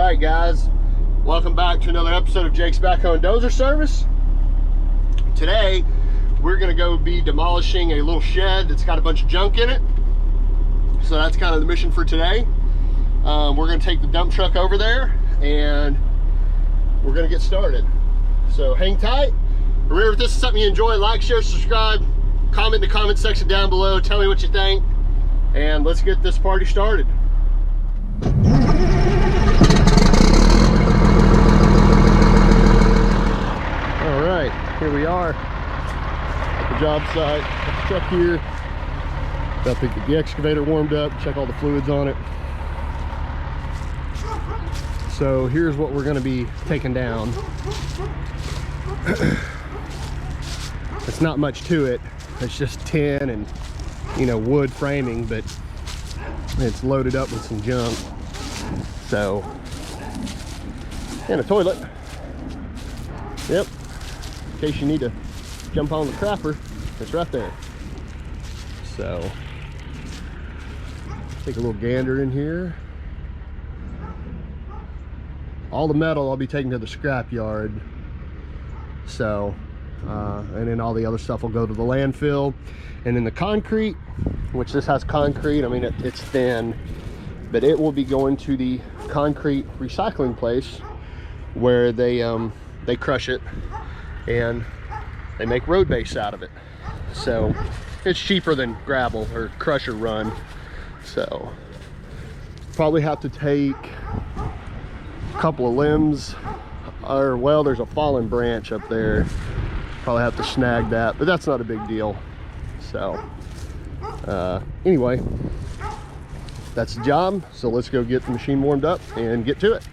right, guys, welcome back to another episode of Jake's Backhoe and Dozer Service. Today we're gonna go be demolishing a little shed that's got a bunch of junk in it, so that's kind of the mission for today. We're gonna take the dump truck over there and we're gonna get started, so hang tight. Remember, if this is something you enjoy, like, share, subscribe, comment in the comment section down below, tell me what you think, and let's get this party started. All right, here we are at the job site. Got the truck here. Got the excavator warmed up, check all the fluids on it. So here's what we're going to be taking down. It's not much to it. It's just tin and, you know, wood framing, but it's loaded up with some junk. So, and a toilet. Yep. In case you need to jump on the crapper, it's right there. So, take a little gander in here. All the metal I'll be taking to the scrap yard. So, and then all the other stuff will go to the landfill. And then the concrete, which this has concrete, I mean, it's thin, but it will be going to the concrete recycling place where they crush it and they make road base out of it. So it's cheaper than gravel or crush or run. So probably have to take a couple of limbs, or well, there's a fallen branch up there. Probably have to snag that, but that's not a big deal. So anyway, that's the job. So let's go get the machine warmed up and get to it.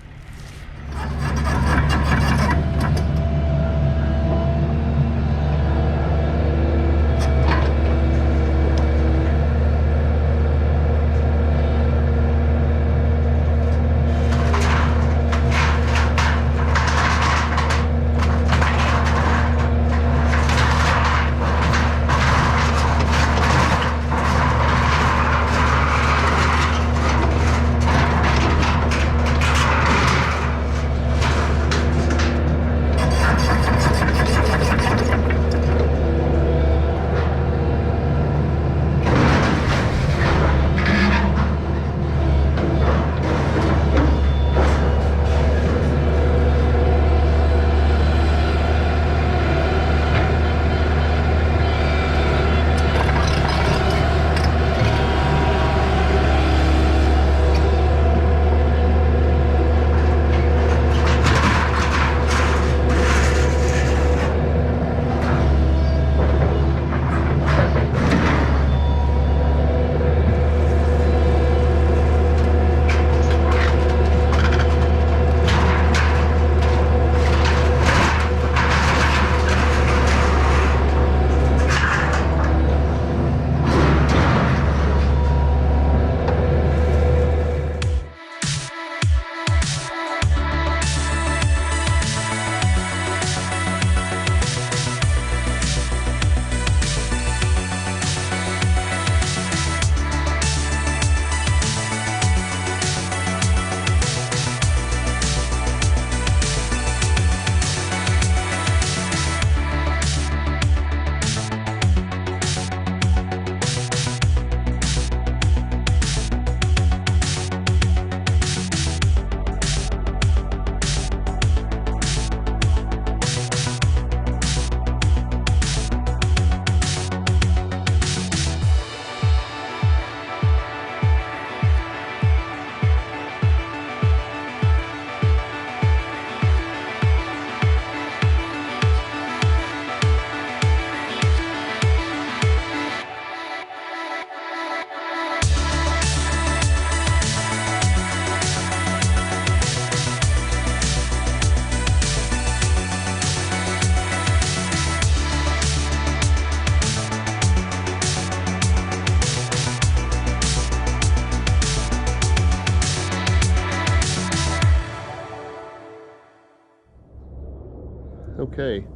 Okay,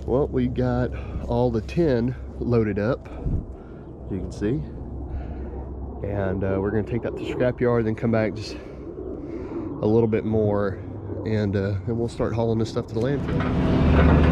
well, we got all the tin loaded up, as you can see, and we're going to take that to the scrap yard, then come back, just a little bit more, and we'll start hauling this stuff to the landfill.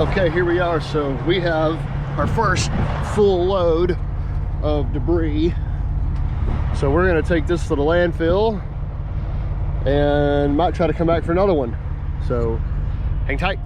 Okay, here we are. So we have our first full load of debris. So we're gonna take this to the landfill and might try to come back for another one. So hang tight.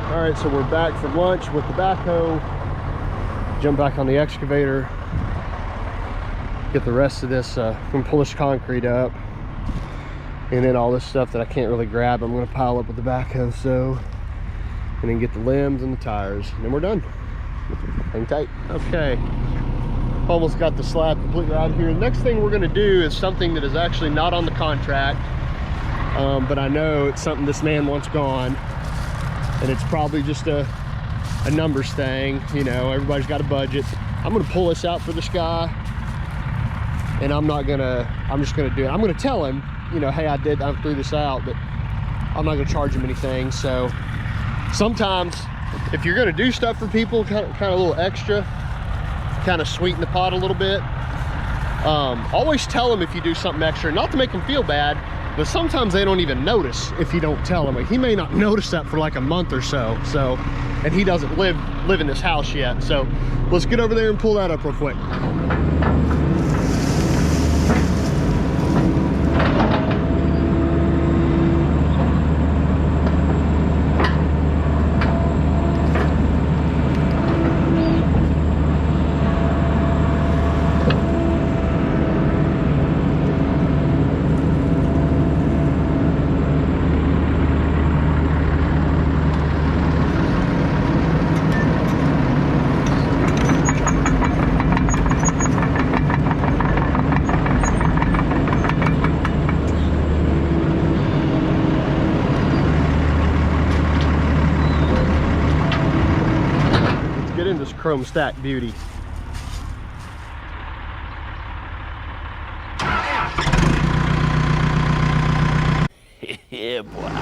All right, so we're back from lunch with the backhoe. Jump back on the excavator. Get the rest of this, from pull this concrete up. And then all this stuff that I can't really grab, I'm gonna pile up with the backhoe, so. And then get the limbs and the tires, and then we're done. Hang tight. Okay, almost got the slab completely out here. The next thing we're gonna do is something that is actually not on the contract, but I know it's something this man wants gone. And it's probably just a numbers thing, you know, everybody's got a budget. I'm gonna pull this out for this guy, and I'm just gonna do it. I'm gonna tell him, you know, hey, I threw this out, but I'm not gonna charge him anything. So sometimes if you're gonna do stuff for people, kind of a little extra, kind of sweeten the pot a little bit. Always tell them if you do something extra, not to make them feel bad, but sometimes they don't even notice if you don't tell them. Like, he may not notice that for like a month or so. And he doesn't live in this house yet. So let's get over there and pull that up real quick. Chrome stack beauty. Yeah, boy.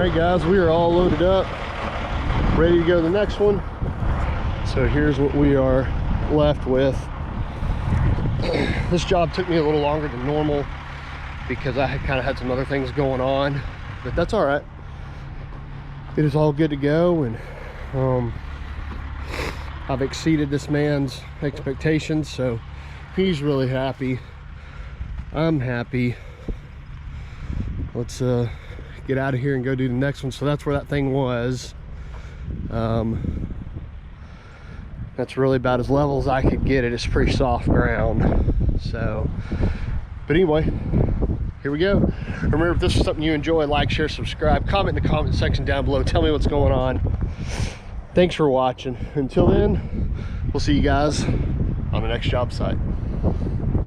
right, guys, we are all loaded up, ready to go to the next one. So here's what we are left with. This job took me a little longer than normal because I kind of had some other things going on, but that's all right. It is all good to go, and I've exceeded this man's expectations, so he's really happy. I'm happy. Let's get out of here and go do the next one. So that's where that thing was. That's really about as level as I could get it. It's pretty soft ground. So, but anyway, here we go. Remember, if this is something you enjoy, like, share, subscribe, comment in the comment section down below. Tell me what's going on. Thanks for watching. Until then, we'll see you guys on the next job site.